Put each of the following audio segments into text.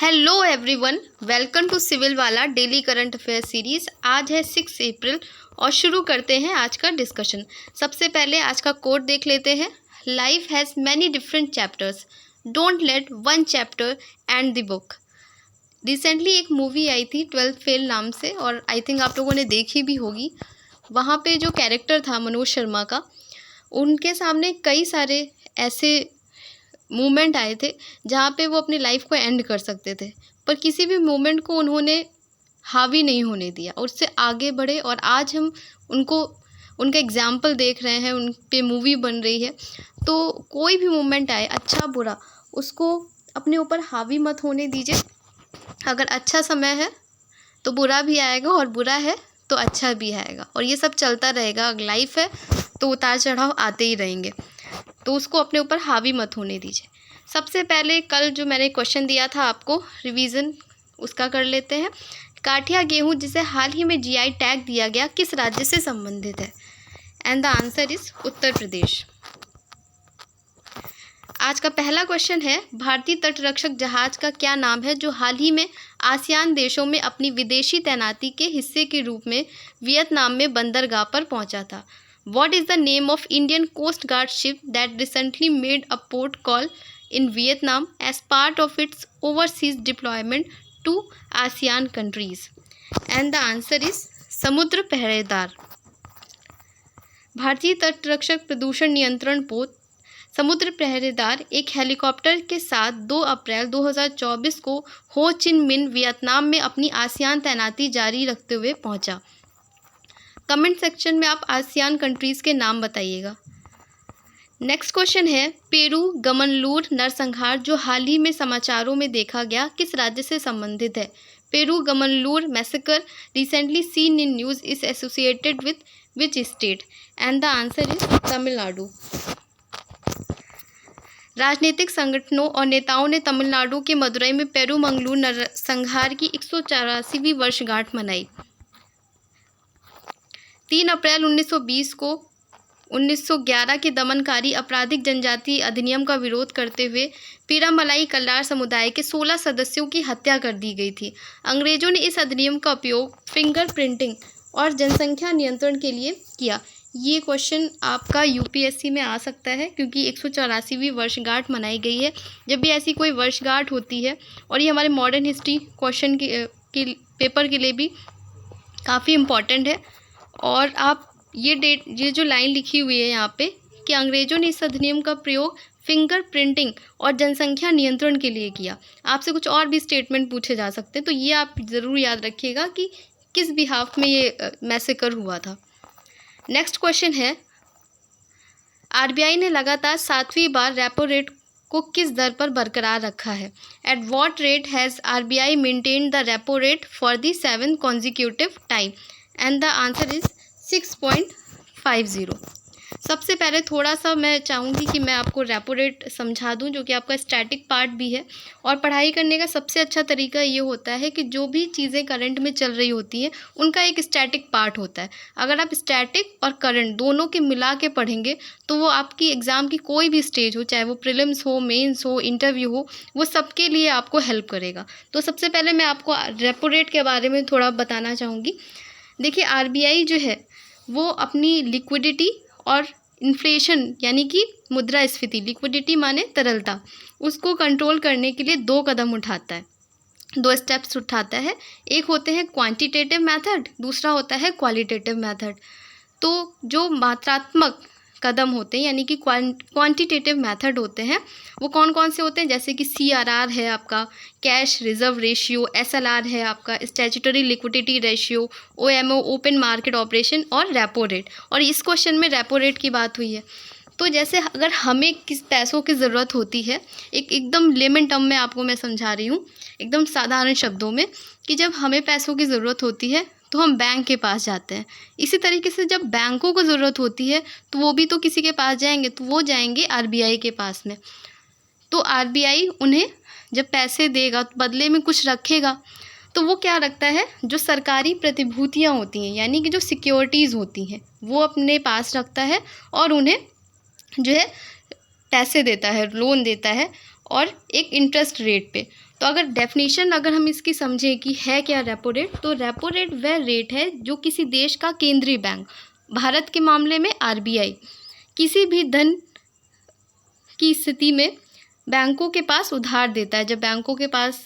Hello everyone, welcome to civil वाला daily current affair series. आज है 6 अप्रैल और शुरू करते हैं आज का डिस्कशन। सबसे पहले आज का कोट देख लेते हैं। Life has many different chapters, don't let one chapter and the book. Recently एक मूवी आई थी 12th फेल नाम से, और आई थिंक आप लोगों ने देखी भी होगी। वहाँ पे जो कैरेक्टर था मनोज शर्मा का, उनके सामने कई सारे ऐसे मोमेंट आए थे जहाँ पे वो अपनी लाइफ को एंड कर सकते थे, पर किसी भी मोमेंट को उन्होंने हावी नहीं होने दिया और उससे आगे बढ़े। और आज हम उनका एग्जाम्पल देख रहे हैं, उन पे मूवी बन रही है। तो कोई भी मोमेंट आए, अच्छा बुरा, उसको अपने ऊपर हावी मत होने दीजिए। अगर अच्छा समय है तो बुरा भी आएगा, और बुरा है तो अच्छा भी आएगा, और ये सब चलता रहेगा। अगर लाइफ है तो उतार चढ़ाव आते ही रहेंगे, तो उसको अपने ऊपर हावी मत होने दीजिए। सबसे पहले कल जो मैंने क्वेश्चन दिया था आपको, रिवीजन उसका कर लेते हैं। काठिया गेहूँ जिसे हाल ही में जीआई टैग दिया गया, किस राज्य से संबंधित है? And the answer is Uttar Pradesh. आज का पहला क्वेश्चन है, भारतीय तटरक्षक जहाज का क्या नाम है जो हाल ही में आसियान देशों में अपनी विदेशी तैनाती के हिस्से के रूप में वियतनाम में बंदरगाह पर पहुंचा था? What is the name of Indian Coast Guard ship that recently made a port call in Vietnam as part of its overseas deployment to ASEAN countries? And the answer is समुद्र पहरेदार। भारतीय तटरक्षक प्रदूषण नियंत्रण पोत समुद्र पहरेदार एक हेलीकॉप्टर के साथ 2 अप्रैल 2024 को हो चिन मिन वियतनाम में अपनी आसियान तैनाती जारी रखते हुए पहुंचा। कमेंट सेक्शन में आप आसियान कंट्रीज़ के नाम बताइएगा। नेक्स्ट क्वेश्चन है, पेरू गमनलूर नरसंहार जो हाल ही में समाचारों में देखा गया, किस राज्य से संबंधित है? Perungamanallur massacre recently seen in news is associated with which state? And the answer is Tamil Nadu. राजनीतिक संगठनों और नेताओं ने तमिलनाडु के मदुरई में पेरू मंगलूर नरसंहार की 184वीं वर्षगांठ मनाई। 3 अप्रैल 1920 को 1911 के दमनकारी आपराधिक जनजाति अधिनियम का विरोध करते हुए पीरामलाई कल्लार समुदाय के 16 सदस्यों की हत्या कर दी गई थी। अंग्रेजों ने इस अधिनियम का उपयोग फिंगर प्रिंटिंग और जनसंख्या नियंत्रण के लिए किया। ये क्वेश्चन आपका यूपीएससी में आ सकता है, क्योंकि 184वीं वर्षगांठ मनाई गई है। जब भी ऐसी कोई वर्षगांठ होती है, और ये हमारे मॉडर्न हिस्ट्री क्वेश्चन के पेपर के लिए भी काफ़ी इम्पॉर्टेंट है। और आप ये जो लाइन लिखी हुई है यहाँ पे कि अंग्रेज़ों ने इस अधिनियम का प्रयोग फिंगर प्रिंटिंग और जनसंख्या नियंत्रण के लिए किया। आपसे कुछ और भी स्टेटमेंट पूछे जा सकते हैं, तो ये आप ज़रूर याद रखिएगा कि किस बिहाफ में ये मैसेकर हुआ था। नेक्स्ट क्वेश्चन है, आरबीआई ने लगातार 7वीं बार रेपो रेट को किस दर पर बरकरार रखा है? At what rate has RBI maintained the repo rate for the 7th consecutive time? And the answer is 6.50। सबसे पहले थोड़ा सा मैं चाहूँगी कि मैं आपको रेपो रेट समझा दूँ, जो कि आपका स्टैटिक पार्ट भी है। और पढ़ाई करने का सबसे अच्छा तरीका ये होता है कि जो भी चीज़ें करंट में चल रही होती हैं उनका एक स्टैटिक पार्ट होता है। अगर आप स्टैटिक और करंट दोनों के मिला के पढ़ेंगे तो वो आपकी एग्ज़ाम की कोई भी स्टेज हो, चाहे वो प्रीलिम्स हो, मेंस हो, इंटरव्यू हो, वो सबके लिए आपको हेल्प करेगा। तो सबसे पहले मैं आपको रेपो रेट के बारे में थोड़ा बताना चाहूँगी। देखिए, आरबीआई जो है वो अपनी लिक्विडिटी और इन्फ्लेशन यानी कि मुद्रास्फीति, लिक्विडिटी माने तरलता, उसको कंट्रोल करने के लिए 2 कदम उठाता है, 2 स्टेप्स उठाता है। एक होते हैं क्वांटिटेटिव मेथड, दूसरा होता है क्वालिटेटिव मेथड। तो जो मात्रात्मक कदम होते हैं यानी कि क्वांटिटेटिव मेथड होते हैं, वो कौन कौन से होते हैं? जैसे कि CRR है आपका, कैश रिजर्व रेशियो, SLR है आपका, statutory liquidity ratio, OMO open market operation, और रेपो रेट। और इस क्वेश्चन में रेपो रेट की बात हुई है। तो जैसे अगर हमें किस पैसों की ज़रूरत होती है, एकदम लेमन टर्म में आपको मैं समझा रही हूँ, एकदम साधारण शब्दों में, कि जब हमें पैसों की ज़रूरत होती है तो हम बैंक के पास जाते हैं। इसी तरीके से जब बैंकों को ज़रूरत होती है तो वो भी तो किसी के पास जाएंगे, तो वो जाएंगे आरबीआई के पास में। तो आरबीआई उन्हें जब पैसे देगा तो बदले में कुछ रखेगा। तो वो क्या रखता है? जो सरकारी प्रतिभूतियाँ होती हैं यानी कि जो सिक्योरिटीज़ होती हैं, वो अपने पास रखता है और उन्हें जो है पैसे देता है, लोन देता है, और एक इंटरेस्ट रेट पे। तो तो अगर डेफिनेशन अगर हम इसकी समझें कि है क्या रेपो रेट, तो रेपो रेट वह रेट है जो किसी देश का केंद्रीय बैंक, भारत के मामले में आरबीआई, किसी भी धन की स्थिति में बैंकों के पास उधार देता है। जब बैंकों के पास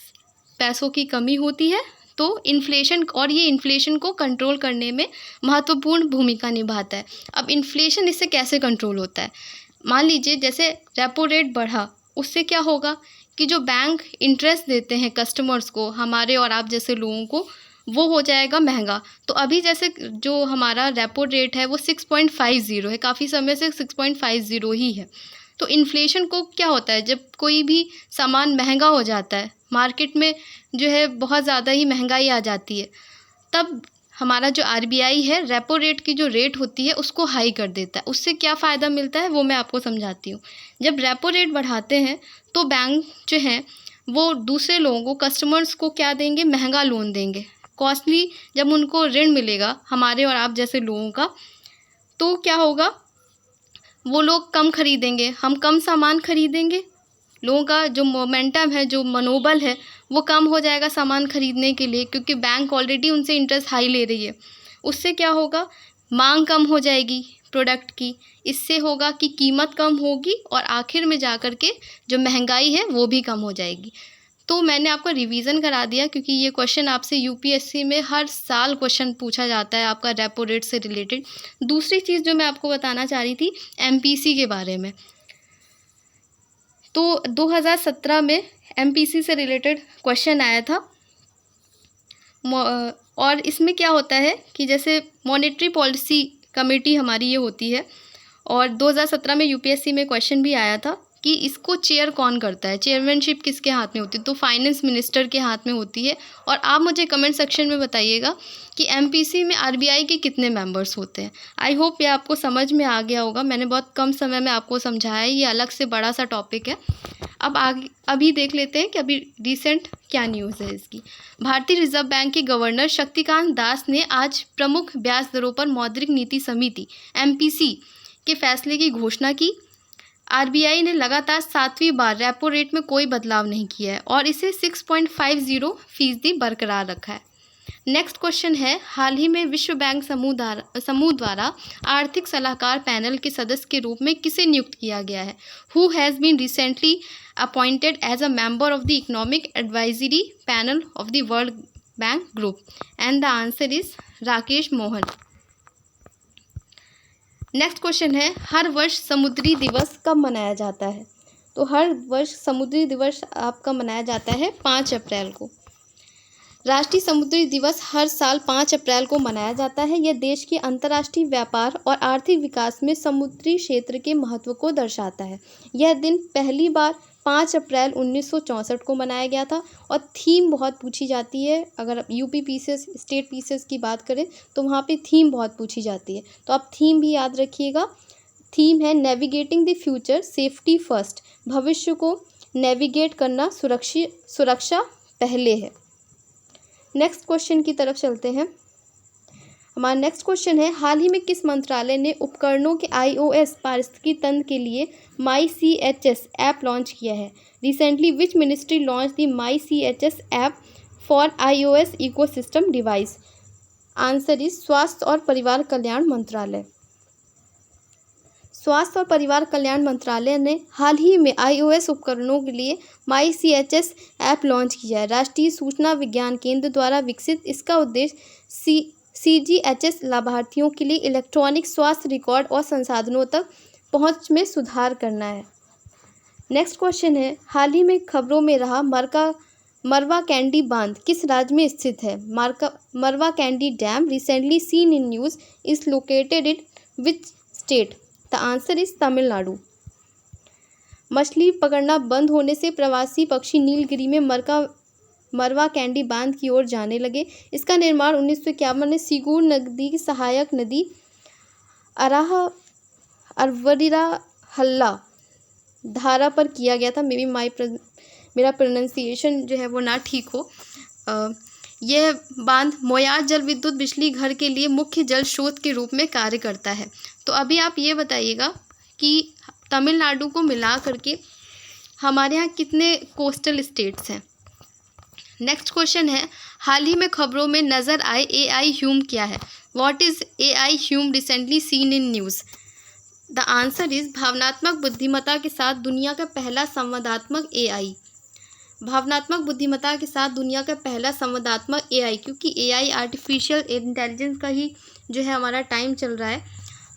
पैसों की कमी होती है तो इन्फ्लेशन, और ये इन्फ्लेशन को कंट्रोल करने में महत्वपूर्ण भूमिका निभाता है। अब इन्फ्लेशन इससे कैसे कंट्रोल होता है? मान लीजिए जैसे रेपो रेट बढ़ा, उससे क्या होगा कि जो बैंक इंटरेस्ट देते हैं कस्टमर्स को, हमारे और आप जैसे लोगों को, वो हो जाएगा महंगा। तो अभी जैसे जो हमारा रेपो रेट है वो 6.50 है, काफ़ी समय से 6.50 ही है। तो इन्फ्लेशन को क्या होता है, जब कोई भी सामान महंगा हो जाता है, मार्केट में जो है बहुत ज़्यादा ही महंगाई आ जाती है, तब हमारा जो आरबीआई है रेपो रेट की जो रेट होती है उसको हाई कर देता है। उससे क्या फ़ायदा मिलता है वो मैं आपको समझाती हूँ। जब रेपो रेट बढ़ाते हैं तो बैंक जो हैं वो दूसरे लोगों को, कस्टमर्स को क्या देंगे, महंगा लोन देंगे, कॉस्टली। जब उनको ऋण मिलेगा हमारे और आप जैसे लोगों का, तो क्या होगा, वो लोग कम खरीदेंगे, हम कम सामान खरीदेंगे, लोगों का जो मोमेंटम है, जो मनोबल है, वो कम हो जाएगा सामान खरीदने के लिए, क्योंकि बैंक ऑलरेडी उनसे इंटरेस्ट हाई ले रही है। उससे क्या होगा, मांग कम हो जाएगी प्रोडक्ट की, इससे होगा कि कीमत कम होगी और आखिर में जा कर के जो महंगाई है वो भी कम हो जाएगी। तो मैंने आपको रिवीजन करा दिया, क्योंकि ये क्वेश्चन आपसे यूपीएससी में हर साल क्वेश्चन पूछा जाता है आपका रेपो रेट से रिलेटेड। दूसरी चीज़ जो मैं आपको बताना चाह रही थी एमपीसी के बारे में, तो 2017 में एमपीसी से रिलेटेड क्वेश्चन आया था। और इसमें क्या होता है कि जैसे मॉनेटरी पॉलिसी कमेटी हमारी ये होती है, और 2017 में यूपीएससी में क्वेश्चन भी आया था कि इसको चेयर कौन करता है, चेयरमैनशिप किसके हाथ में होती है, तो फाइनेंस मिनिस्टर के हाथ में होती है। और आप मुझे कमेंट सेक्शन में बताइएगा कि एमपीसी में आरबीआई के कितने मेंबर्स होते हैं। आई होप ये आपको समझ में आ गया होगा, मैंने बहुत कम समय में आपको समझाया है, ये अलग से बड़ा सा टॉपिक है। अब आगे अभी देख लेते हैं कि अभी रिसेंट क्या न्यूज़ है इसकी। भारतीय रिजर्व बैंक के गवर्नर शक्तिकांत दास ने आज प्रमुख ब्याज दरों पर मौद्रिक नीति समिति एमपीसी के फैसले की घोषणा की। आरबीआई ने लगातार 7वीं बार रेपो रेट में कोई बदलाव नहीं किया है और इसे 6.50% बरकरार रखा है। नेक्स्ट क्वेश्चन है, हाल ही में विश्व बैंक समूह द्वारा आर्थिक सलाहकार पैनल के सदस्य के रूप में किसे नियुक्त किया गया है? Who has been recently appointed as a member of the economic advisory panel of the World Bank group? And the answer is Rakesh Mohan. Next question है, हर वर्ष समुद्री दिवस कब मनाया जाता है? तो हर वर्ष समुद्री दिवस आपका मनाया जाता है 5 अप्रैल को। राष्ट्रीय समुद्री दिवस हर साल 5 अप्रैल को मनाया जाता है। यह देश के अंतर्राष्ट्रीय व्यापार और आर्थिक विकास में समुद्री क्षेत्र के महत्व को दर्शाता है। यह दिन पहली बार 5 अप्रैल 1964 को मनाया गया था और थीम बहुत पूछी जाती है। अगर यूपी पीसीएस, स्टेट पीसीएस की बात करें तो वहाँ पे थीम बहुत पूछी जाती है, तो आप थीम भी याद रखिएगा। थीम है navigating the future safety first, भविष्य को नेविगेट करना, सुरक्षा पहले है। नेक्स्ट क्वेश्चन की तरफ चलते हैं। हमारा नेक्स्ट क्वेश्चन है, हाल ही में किस मंत्रालय ने उपकरणों के iOS पारिस्थितिकी तंत्र के लिए MyCHS ऐप लॉन्च किया है? Recently which ministry launch the MyCHS app for iOS ecosystem device? Answer is स्वास्थ्य और परिवार कल्याण मंत्रालय। स्वास्थ्य और परिवार कल्याण मंत्रालय ने हाल ही में iOS उपकरणों के लिए MyCHS ऐप लॉन्च किया है। राष्ट्रीय सूचना विज्ञान केंद्र द्वारा विकसित इसका उद्देश्य CGHS लाभार्थियों के लिए इलेक्ट्रॉनिक स्वास्थ्य रिकॉर्ड और संसाधनों तक पहुंच में सुधार करना है। नेक्स्ट क्वेश्चन है, हाल ही में खबरों में रहा मरवा कैंडी बांध किस राज्य में स्थित है? मरवा candy dam recently seen in news is located in which state? The answer is Tamil Nadu. मछली पकड़ना बंद होने से प्रवासी पक्षी नीलगिरी में मरवा कैंडी बांध की ओर जाने लगे। इसका निर्माण 1951 में सीगूर नदी की सहायक नदी अरवरीरा हल्ला धारा पर किया गया था। मे बी मेरा प्रोनाउंसिएशन जो है वो ना ठीक हो। यह बांध मोयार जल विद्युत बिजली घर के लिए मुख्य जल स्रोत के रूप में कार्य करता है। तो अभी आप ये बताइएगा कि तमिलनाडु को मिला करके हमारे यहाँ कितने कोस्टल स्टेट्स हैं? नेक्स्ट क्वेश्चन है, हाल ही में खबरों में नज़र आए AI ह्यूम क्या है? What is AI Hume recently seen in news? The answer is भावनात्मक बुद्धिमत्ता के साथ दुनिया का पहला संवादात्मक AI। भावनात्मक बुद्धिमत्ता के साथ दुनिया का पहला संवादात्मक AI, क्योंकि AI आर्टिफिशियल इंटेलिजेंस का ही जो है हमारा टाइम चल रहा है।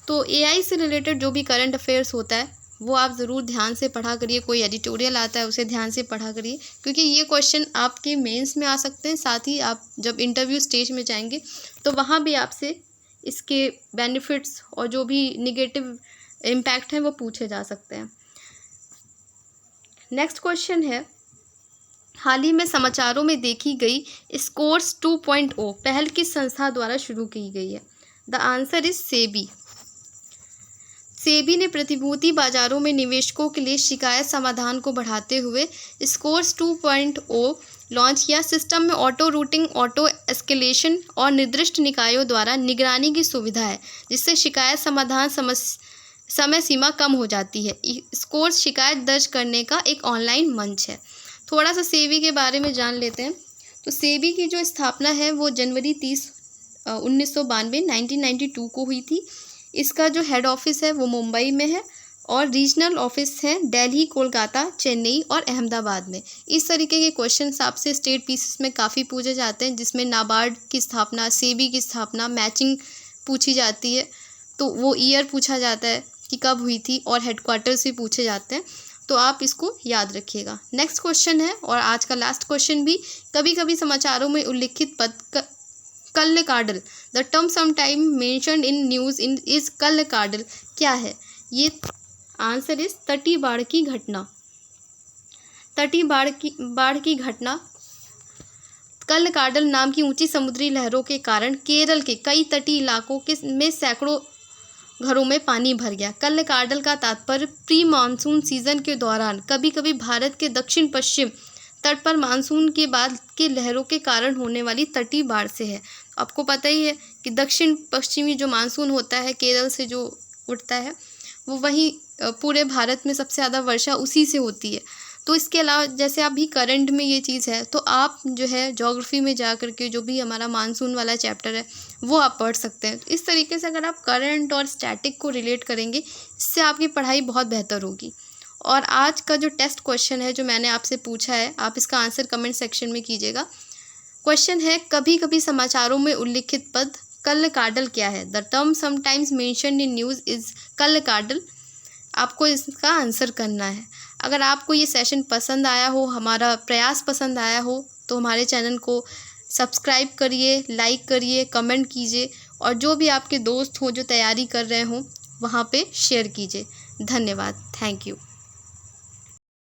तो AI से रिलेटेड जो भी करंट अफेयर्स होता है वो आप ज़रूर ध्यान से पढ़ा करिए। कोई एडिटोरियल आता है उसे ध्यान से पढ़ा करिए, क्योंकि ये क्वेश्चन आपके मेंस में आ सकते हैं। साथ ही आप जब इंटरव्यू स्टेज में जाएंगे तो वहाँ भी आपसे इसके बेनिफिट्स और जो भी निगेटिव इम्पैक्ट हैं वो पूछे जा सकते हैं। नेक्स्ट क्वेश्चन है, हाल ही में समाचारों में देखी गई स्कोर्स 2.0 पहल किस संस्था द्वारा शुरू की गई है? The answer is SEBI. SEBI ने प्रतिभूति बाजारों में निवेशकों के लिए शिकायत समाधान को बढ़ाते हुए स्कोर्स 2.0 लॉन्च किया। सिस्टम में ऑटो रूटिंग, ऑटो एस्केलेशन और निर्दिष्ट निकायों द्वारा निगरानी की सुविधा है, जिससे शिकायत समाधान समय सीमा कम हो जाती है। स्कोर्स शिकायत दर्ज करने का एक ऑनलाइन मंच है। थोड़ा सा सेबी के बारे में जान लेते हैं। तो सेबी की जो स्थापना है वो जनवरी 30, 1992 को हुई थी। इसका जो हेड ऑफिस है वो मुंबई में है और रीजनल ऑफिस है दिल्ली, कोलकाता, चेन्नई और अहमदाबाद में। इस तरीके के क्वेश्चंस आपसे स्टेट पीसीस में काफ़ी पूछे जाते हैं, जिसमें नाबार्ड की स्थापना, सेबी की स्थापना, मैचिंग पूछी जाती है। तो वो ईयर पूछा जाता है कि कब हुई थी, और हेडक्वार्टर्स भी पूछे जाते हैं। तो आप इसको याद रखिएगा। नेक्स्ट क्वेश्चन है, और आज का लास्ट क्वेश्चन भी, कभी कभी समाचारों में उल्लिखित पद Kallakadal, the term sometime mentioned in news in is Kallakadal क्या है? ये आंसर इज तटीय बाढ़ की घटना। तटीय बाढ़ की घटना कल्लकाडल नाम की ऊंची समुद्री लहरों के कारण केरल के कई तटीय इलाकों में सैकड़ों घरों में पानी भर गया। कल्लकाडल का तात्पर्य प्री मानसून सीजन के दौरान कभी कभी भारत के दक्षिण पश्चिम तट पर मानसून के बाद के लहरों के कारण होने वाली तटीय बाढ़ से है। आपको पता ही है कि दक्षिण पश्चिमी जो मानसून होता है केरल से जो उठता है वो वहीं पूरे भारत में सबसे ज़्यादा वर्षा उसी से होती है। तो इसके अलावा जैसे अभी करंट में ये चीज़ है, तो आप जो है ज्योग्राफी में जा कर के जो भी हमारा मानसून वाला चैप्टर है वो आप पढ़ सकते हैं। इस तरीके से अगर आप करंट और स्टैटिक को रिलेट करेंगे, इससे आपकी पढ़ाई बहुत बेहतर होगी। और आज का जो टेस्ट क्वेश्चन है जो मैंने आपसे पूछा है, आप इसका आंसर कमेंट सेक्शन में कीजिएगा। क्वेश्चन है, कभी कभी समाचारों में उल्लिखित पद कल्लकाडल क्या है? The term sometimes mentioned in news is Kallakadal. आपको इसका आंसर करना है। अगर आपको ये सेशन पसंद आया हो, हमारा प्रयास पसंद आया हो, तो हमारे चैनल को सब्सक्राइब करिए, लाइक करिए, कमेंट कीजिए, और जो भी आपके दोस्त हो जो तैयारी कर रहे हों वहाँ पे शेयर कीजिए। धन्यवाद। Thank you.